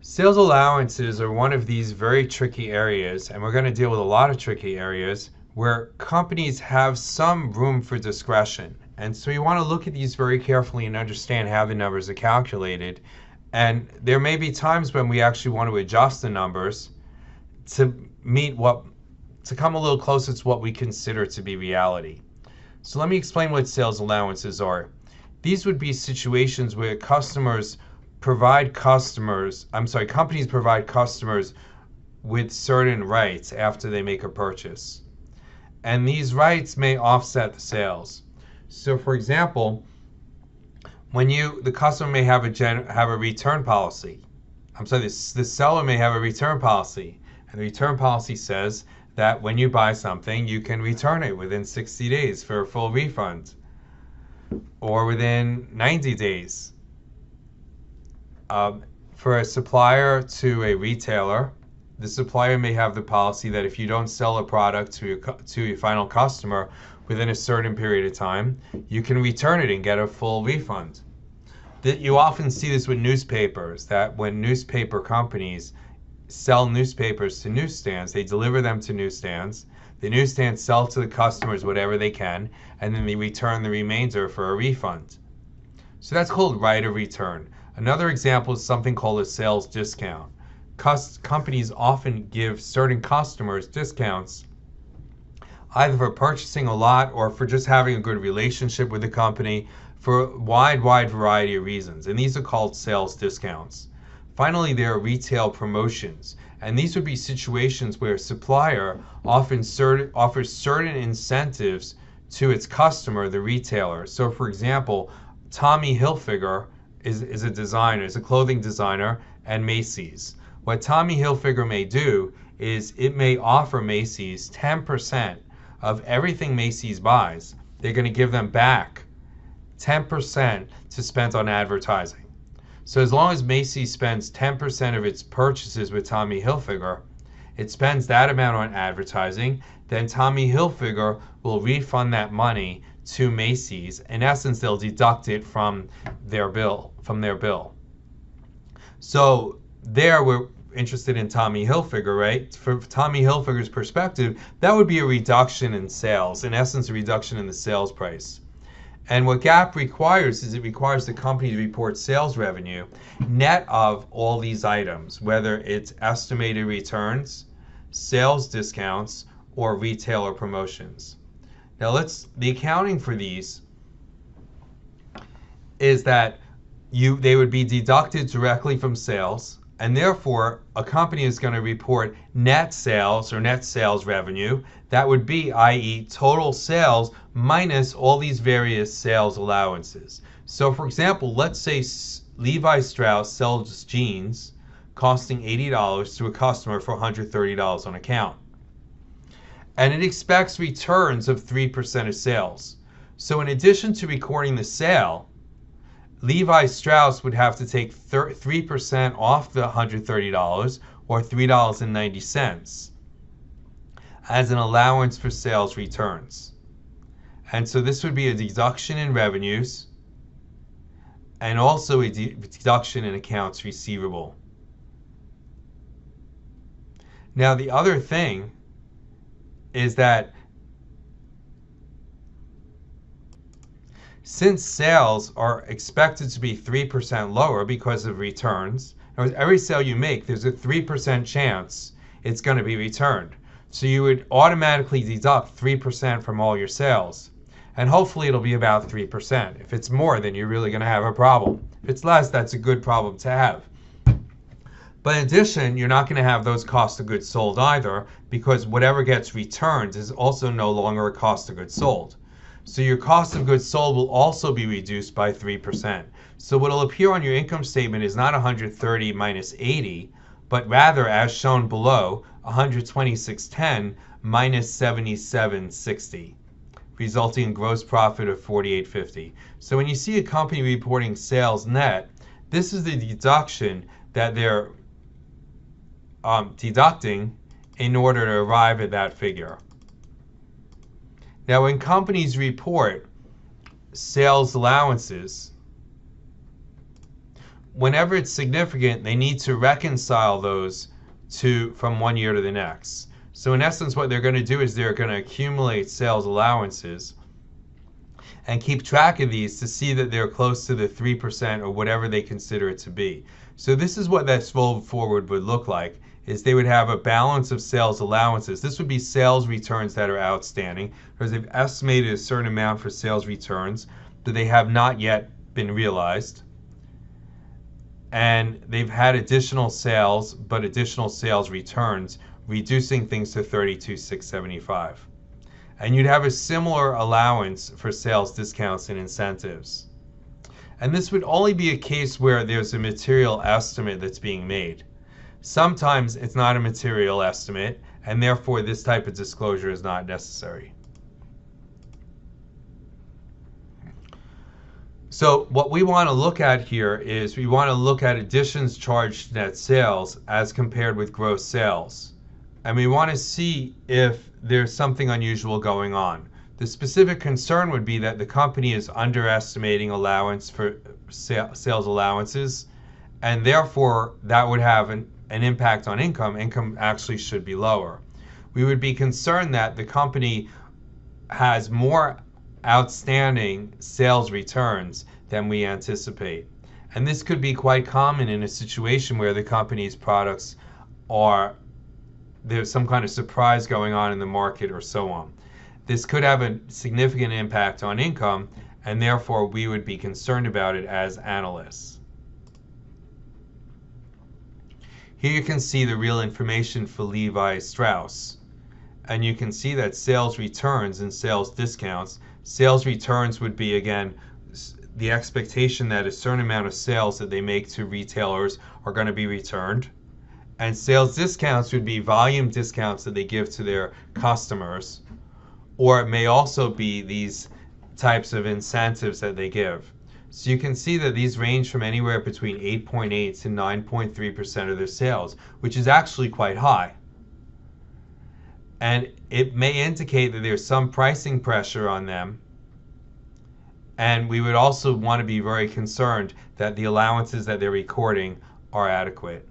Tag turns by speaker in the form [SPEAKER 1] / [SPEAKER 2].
[SPEAKER 1] Sales allowances are one of these very tricky areas, and we're going to deal with a lot of tricky areas where companies have some room for discretion. And so you want to look at these very carefully and understand how the numbers are calculated. And there may be times when we actually want to adjust the numbers to to come a little closer to what we consider to be reality. So let me explain what sales allowances are. These would be situations where companies provide customers with certain rights after they make a purchase. And these rights may offset the sales. So for example, the customer may have a return policy. The seller may have a return policy. And the return policy says that when you buy something, you can return it within 60 days for a full refund, or within 90 days. For a supplier to a retailer, the supplier may have the policy that if you don't sell a product to your final customer within a certain period of time, you can return it and get a full refund. You often see this with newspapers, that when newspaper companies sell newspapers to newsstands, they deliver them to newsstands. The newsstands sell to the customers whatever they can, and then they return the remainder for a refund. So that's called right of return. Another example is something called a sales discount. Companies often give certain customers discounts either for purchasing a lot or for just having a good relationship with the company for a wide variety of reasons. And these are called sales discounts. Finally, there are retail promotions. And these would be situations where a supplier offers certain incentives to its customer, the retailer. So for example, Tommy Hilfiger is a clothing designer, and Macy's. What Tommy Hilfiger may do is it may offer Macy's 10% of everything Macy's buys. They're going to give them back 10% to spend on advertising. So as long as Macy's spends 10% of its purchases with Tommy Hilfiger, it spends that amount on advertising, then Tommy Hilfiger will refund that money to Macy's. In essence, they'll deduct it from their bill. So there we're interested in Tommy Hilfiger, right? From Tommy Hilfiger's perspective, that would be a reduction in sales, in essence, a reduction in the sales price. And what GAAP requires is it requires the company to report sales revenue net of all these items, whether it's estimated returns, sales discounts, or retailer promotions. Now the accounting for these is that they would be deducted directly from sales, and therefore a company is going to report net sales or net sales revenue. That would be, i.e., total sales minus all these various sales allowances. So for example, let's say Levi Strauss sells jeans costing $80 to a customer for $130 on account. And it expects returns of 3% of sales. So in addition to recording the sale, Levi Strauss would have to take 3% off the $130, or $3.90, as an allowance for sales returns. And so this would be a deduction in revenues and also a deduction in accounts receivable. Now the other thing is that since sales are expected to be 3% lower because of returns, every sale you make, there's a 3% chance it's going to be returned. So you would automatically deduct 3% from all your sales. And hopefully it'll be about 3%. If it's more, then you're really going to have a problem. If it's less, that's a good problem to have. But in addition, you're not going to have those cost of goods sold either, because whatever gets returned is also no longer a cost of goods sold. So your cost of goods sold will also be reduced by 3%. So what will appear on your income statement is not 130 minus 80, but rather, as shown below, 126.10 minus 77.60, resulting in gross profit of 48.50. So when you see a company reporting sales net, this is the deduction that they're deducting in order to arrive at that figure. Now, when companies report sales allowances, whenever it's significant, they need to reconcile those from one year to the next. So in essence, what they're going to do is they're going to accumulate sales allowances and keep track of these to see that they're close to the 3% or whatever they consider it to be. So this is what that roll forward would look like, is they would have a balance of sales allowances. This would be sales returns that are outstanding, because they've estimated a certain amount for sales returns that they have not yet been realized. And they've had additional sales, but additional sales returns, reducing things to 32,675. And you'd have a similar allowance for sales discounts and incentives. And this would only be a case where there's a material estimate that's being made. Sometimes it's not a material estimate, and therefore this type of disclosure is not necessary. So what we want to look at here is we want to look at additions charged to net sales as compared with gross sales. And we want to see if there's something unusual going on. The specific concern would be that the company is underestimating allowance for sales allowances, and therefore that would have an impact on income. Income actually should be lower. We would be concerned that the company has more outstanding sales returns than we anticipate. And this could be quite common in a situation where the company's products there's some kind of surprise going on in the market or so on. This could have a significant impact on income, and therefore we would be concerned about it as analysts. Here you can see the real information for Levi Strauss. And you can see that sales returns and sales discounts. Sales returns would be, again, the expectation that a certain amount of sales that they make to retailers are going to be returned. And sales discounts would be volume discounts that they give to their customers. Or it may also be these types of incentives that they give. So you can see that these range from anywhere between 8.8 to 9.3% of their sales, which is actually quite high. And it may indicate that there's some pricing pressure on them. And we would also want to be very concerned that the allowances that they're recording are adequate.